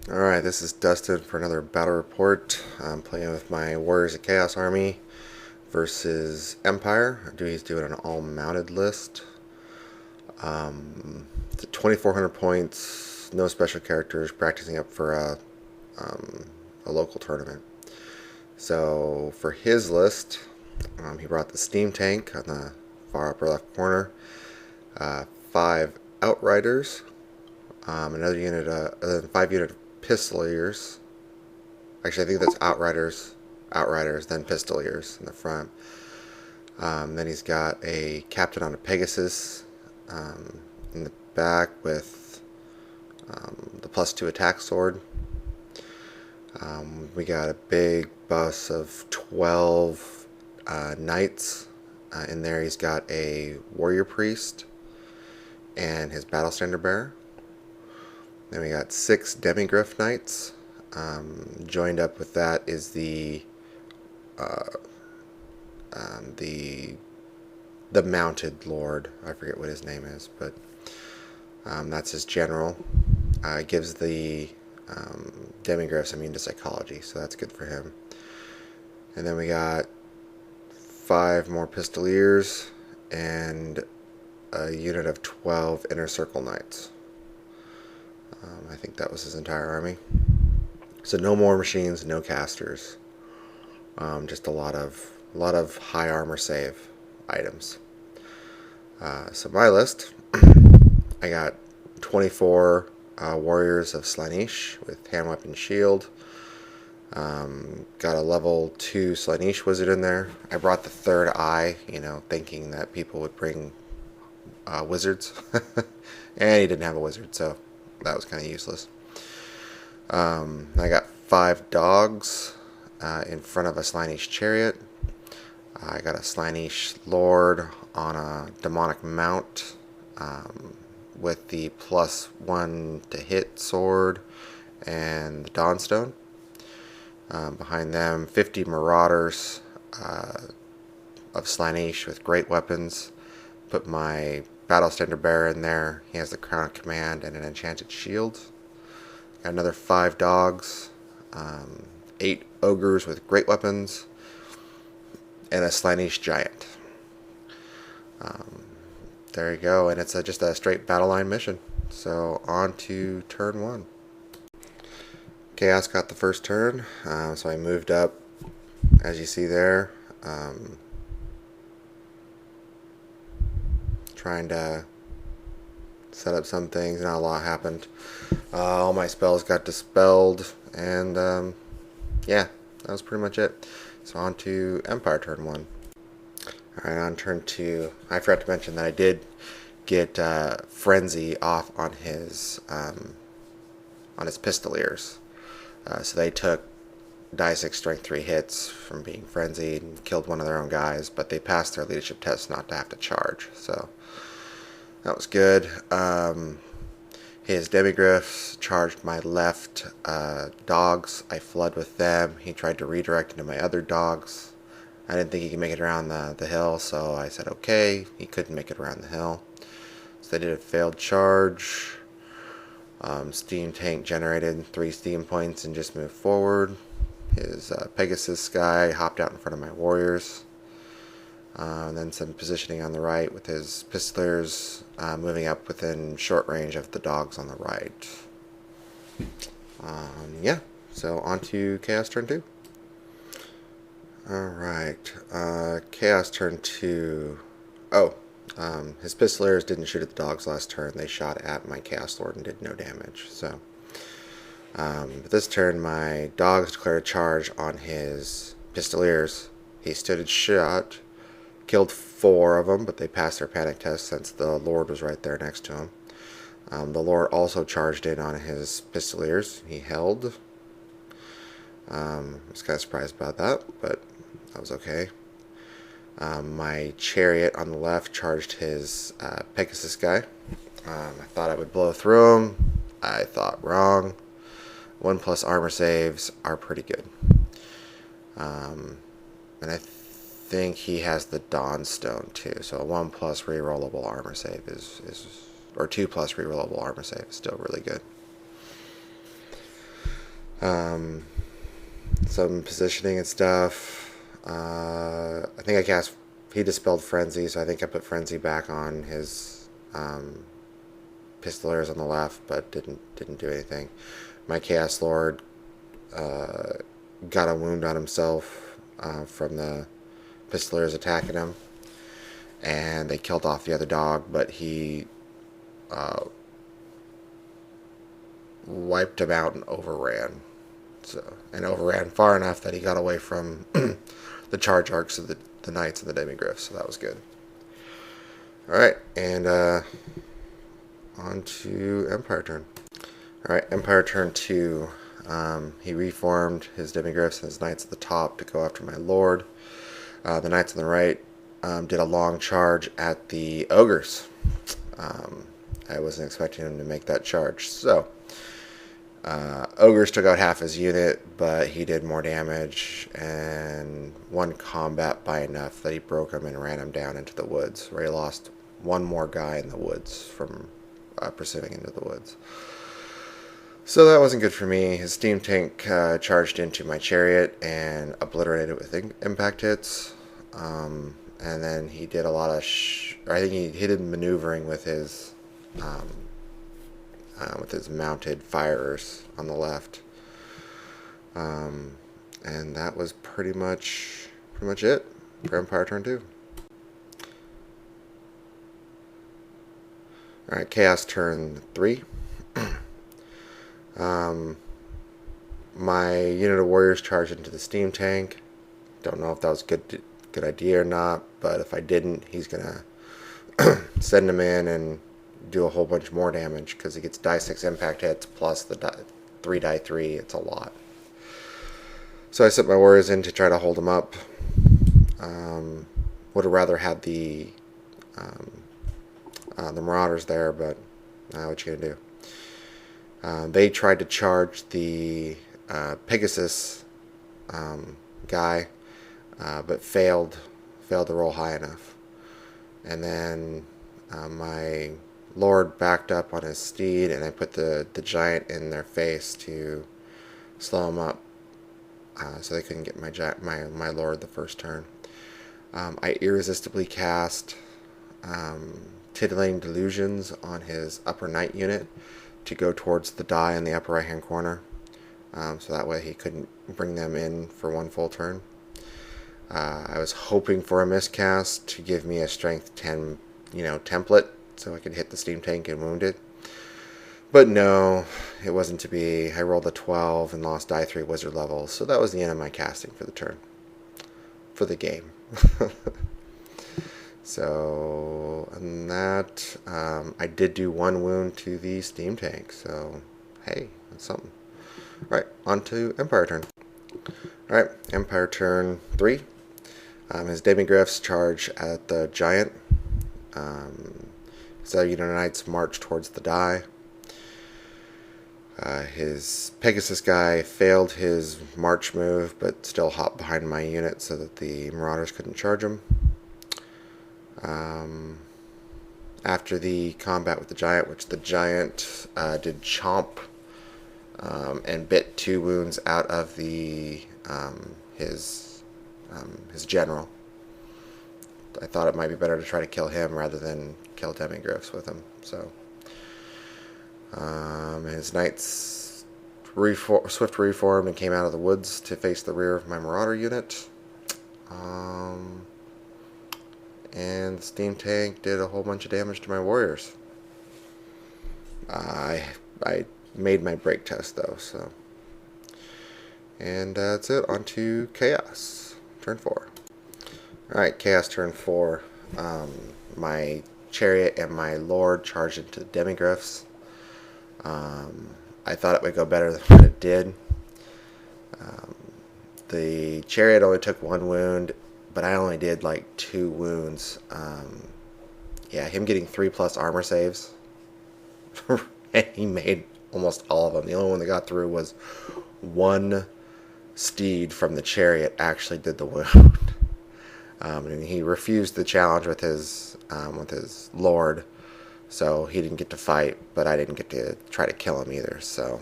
Alright, this is Dustin for another battle report. I'm playing with my Warriors of Chaos army versus Empire. He's doing an all-mounted list. It's at 2,400 points, no special characters, practicing up for a local tournament. So for his list, he brought the Steam Tank on the far upper left corner, 5 Outriders, another unit, 5 unit Pistoliers. Actually, I think that's Outriders, then Pistoliers in the front. Then he's got a Captain on a Pegasus in the back with the +2 attack sword. We got a big bus of 12 knights. In there, he's got a warrior priest and his battle standard bearer. Then we got 6 demigryph knights. Joined up with that is the mounted lord. I forget what his name is, but that's his general. Gives the demigryphs immune to psychology, so that's good for him. And then we got 5 more pistoliers and a unit of 12 inner circle knights. I think that was his entire army. So no more machines, no casters. Just a lot of high armor save items. So my list, I got 24 warriors of Slaanesh with hand, weapon, shield. Got a level 2 Slaanesh wizard in there. I brought the third eye, thinking that people would bring wizards. And he didn't have a wizard, so that was kind of useless. I got 5 dogs in front of a Slaanesh chariot. I got a Slaanesh lord on a demonic mount with the +1 to hit sword and the Dawnstone. Behind them, 50 marauders of Slaanesh with great weapons. Put my battle standard bearer in there. He has the crown of command and an enchanted shield. Got another 5 dogs, 8 ogres with great weapons, and a Slaanesh giant. There you go, and it's just a straight battle line mission. So on to turn 1. Chaos got the first turn, so I moved up, as you see there, trying to set up some things. Not a lot happened. All my spells got dispelled, and yeah, that was pretty much it. So on to Empire turn 1. Alright, on turn 2, I forgot to mention that I did get Frenzy off on his Pistoliers. So they took die 6 strength 3 hits from being frenzied and killed one of their own guys, but they passed their leadership test not to have to charge. So that was good. His demigryphs charged my left dogs. I flood with them. He tried to redirect into my other dogs. I didn't think he could make it around the hill, so I said okay. He couldn't make it around the hill. So they did a failed charge. Steam Tank generated 3 steam points and just moved forward. His Pegasus guy hopped out in front of my warriors. And then some positioning on the right with his Pistoliers moving up within short range of the dogs on the right. Yeah, so on to Chaos turn 2. Alright, Chaos turn 2. His Pistoliers didn't shoot at the dogs last turn. They shot at my Chaos Lord and did no damage. So, but this turn, my dogs declared a charge on his Pistoliers. He stood his shot, killed 4 of them, but they passed their panic test since the Lord was right there next to him. The Lord also charged in on his Pistoliers. He held. I was kind of surprised about that, but that was okay. My chariot on the left charged his Pegasus guy. I thought I would blow through him. I thought wrong. 1+ armor saves are pretty good. And I think he has the Dawnstone too. So a 1+ rerollable armor save is or 2+ rerollable armor save is still really good. Um, some positioning and stuff. I think I cast. He dispelled Frenzy, so I think I put Frenzy back on his Pistoliers on the left, but didn't do anything. My Chaos Lord got a wound on himself from the Pistoliers attacking him, and they killed off the other dog, but he wiped him out and overran. And overran far enough that he got away from the charge arcs of the Knights and the Demigryphs, so that was good. Alright, and on to Empire turn. Alright, Empire turn 2. He reformed his Demigryphs and his Knights at the top to go after my Lord. The Knights on the right did a long charge at the Ogres. I wasn't expecting him to make that charge, so Ogres took out half his unit, but he did more damage and won combat by enough that he broke him and ran him down into the woods, where he lost one more guy in the woods from pursuing into the woods. So that wasn't good for me. His steam tank charged into my chariot and obliterated it with impact hits. And then he did a lot of I think he did maneuvering with his mounted firers on the left. And that was pretty much it for Empire turn 2. Alright, Chaos turn 3. My unit of warriors charged into the steam tank. Don't know if that was a good idea or not, but if I didn't, he's gonna send him in and do a whole bunch more damage because he gets die 6 impact hits plus the 3 die 3. It's a lot. So I sent my warriors in to try to hold him up. Would have rather had the Marauders there, but what you gonna do? They tried to charge the Pegasus guy, but failed to roll high enough. And then my Lord backed up on his steed, and I put the giant in their face to slow him up, so they couldn't get my Lord the first turn. I irresistibly cast Titillating Delusions on his upper knight unit to go towards the die in the upper right hand corner, so that way he couldn't bring them in for one full turn. I was hoping for a miscast to give me a strength 10 template so I could hit the steam tank and wound it, but no, it wasn't to be. I rolled a 12 and lost die 3 wizard levels, so that was the end of my casting for the turn, for the game. So, and that, I did do 1 wound to the steam tank, so hey, that's something. Alright, on to Empire turn. Alright, Empire turn 3. His Demigryphs charge at the giant. So Knights march towards the die. His Pegasus guy failed his march move, but still hopped behind my unit so that the Marauders couldn't charge him. After the combat with the giant, which the giant did chomp and bit 2 wounds out of his general. I thought it might be better to try to kill him rather than kill Demigryphs with him. So his Knights swift reformed and came out of the woods to face the rear of my Marauder unit. And the steam tank did a whole bunch of damage to my warriors. I made my break test though, so. And that's it. On to Chaos turn 4. Alright, Chaos turn 4. My chariot and my Lord charged into the Demigryphs. I thought it would go better than what it did. The chariot only took 1 wound, but I only did like 2 wounds. Yeah, him getting 3+ armor saves. And he made almost all of them. The only one that got through was 1 steed from the chariot actually did the wound. And he refused the challenge with his Lord, so he didn't get to fight, but I didn't get to try to kill him either. So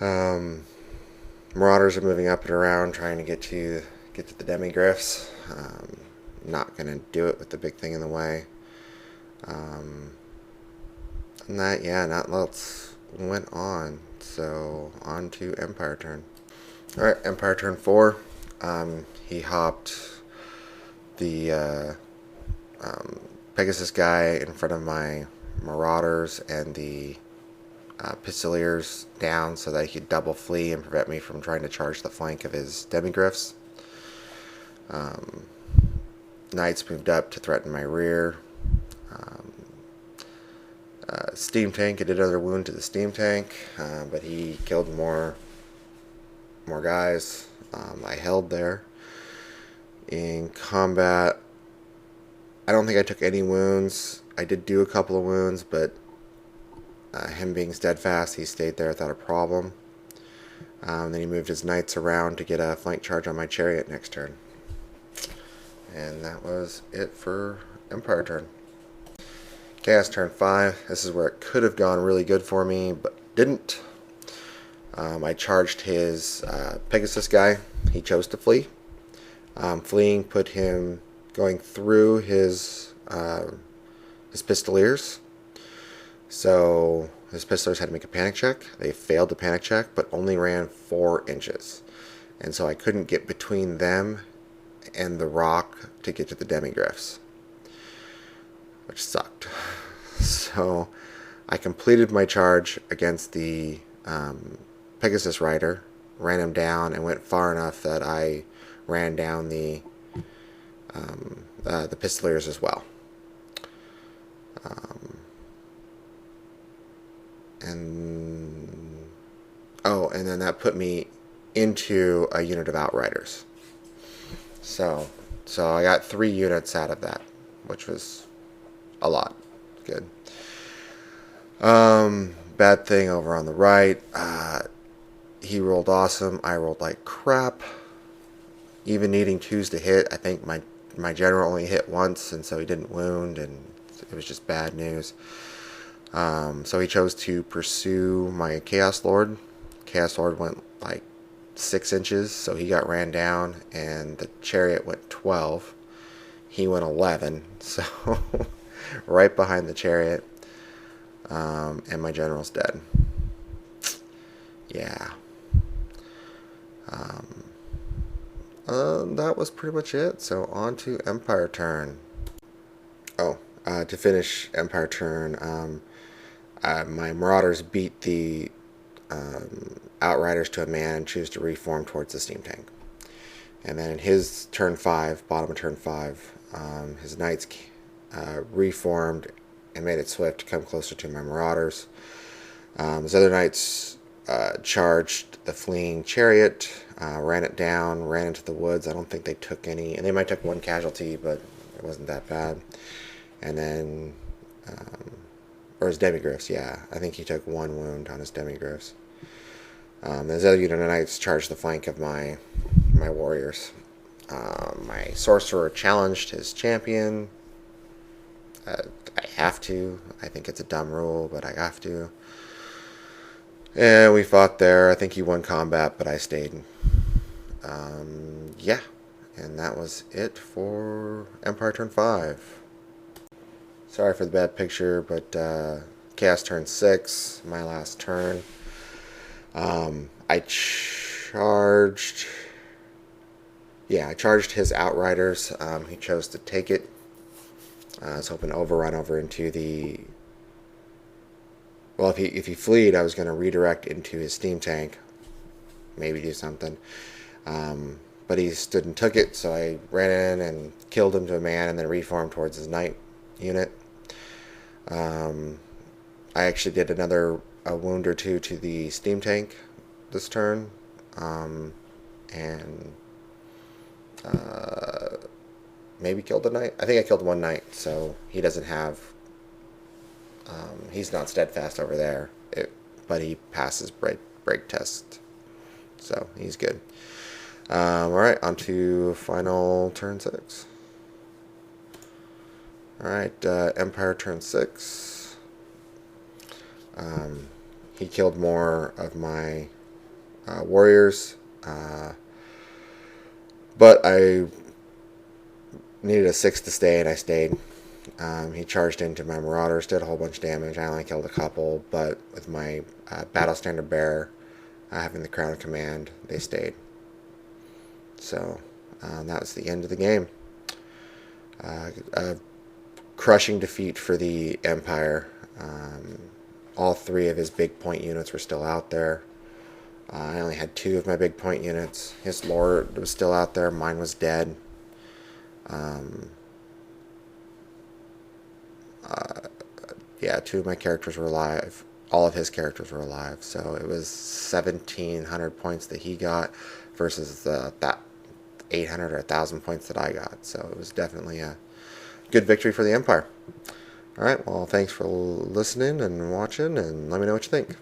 Um, Marauders are moving up and around, trying to get to the demigriffs. Not gonna do it with the big thing in the way. And that, yeah, not lots went on. So on to Empire turn. All right, Empire turn 4. He hopped the Pegasus guy in front of my Marauders and the Pistoliers down so that he could double flee and prevent me from trying to charge the flank of his demigriffs. Knights moved up to threaten my rear. Steam tank, I did another wound to the steam tank, but he killed more guys. I held there. In combat, I don't think I took any wounds. I did do a couple of wounds, but him being steadfast, he stayed there without a problem. Then he moved his knights around to get a flank charge on my chariot next turn. And that was it for Empire turn. Chaos turn 5. This is where it could have gone really good for me, but didn't. I charged his Pegasus guy. He chose to flee. Fleeing put him going through his Pistoliers. So his Pistoliers had to make a panic check. They failed the panic check, but only ran 4 inches. And so I couldn't get between them and the rock to get to the demigriffs, which sucked. So I completed my charge against the Pegasus rider, ran him down, and went far enough that I ran down the Pistoliers as well. And then that put me into a unit of Outriders. So I got 3 units out of that, which was a lot. Good. Bad thing over on the right. He rolled awesome. I rolled like crap. Even needing 2s to hit, I think my general only hit once, and so he didn't wound, and it was just bad news. So he chose to pursue my Chaos Lord. Chaos Lord went like 6 inches, so he got ran down, and the chariot went 12. He went 11, so right behind the chariot, and my general's dead. Yeah. That was pretty much it. So on to Empire turn. To finish Empire turn, my Marauders beat the Outriders to a man and choose to reform towards the steam tank. And then in his turn 5, bottom of turn 5, his Knights reformed and made it swift to come closer to my Marauders. His other Knights charged the fleeing chariot, ran it down, ran into the woods. I don't think they took any, and they might have took 1 casualty, but it wasn't that bad. And then, or his demigriffs, yeah. I think he took 1 wound on his demigriffs. His other unit of Knights charged the flank of my warriors. My sorcerer challenged his champion. I have to. I think it's a dumb rule, but I have to. And we fought there. I think he won combat, but I stayed. Yeah. And that was it for Empire turn 5. Sorry for the bad picture, but Chaos turn 6, my last turn. I charged his Outriders. He chose to take it. I was hoping to overrun over into the... Well, if he fleed, I was going to redirect into his steam tank. Maybe do something. But he stood and took it, so I ran in and killed him to a man and then reformed towards his knight unit. I actually did a wound or 2 to the steam tank this turn. And maybe killed a knight. I think I killed 1 knight, so he doesn't have... he's not steadfast over there, but he passes break test, so he's good. Alright, on to final turn 6. Alright, Empire turn 6. He killed more of my warriors, but I needed a 6 to stay, and I stayed. He charged into my marauders, did a whole bunch of damage. I only killed a couple, but with my battle standard bearer having the crown of command, they stayed. So that was the end of the game. A crushing defeat for the Empire. All 3 of his big point units were still out there. I only had 2 of my big point units. His lord was still out there. Mine was dead. Yeah, 2 of my characters were alive. All of his characters were alive. So it was 1,700 points that he got versus that 800 or 1,000 points that I got. So it was definitely a good victory for the Empire. Alright, well, thanks for listening and watching, and let me know what you think.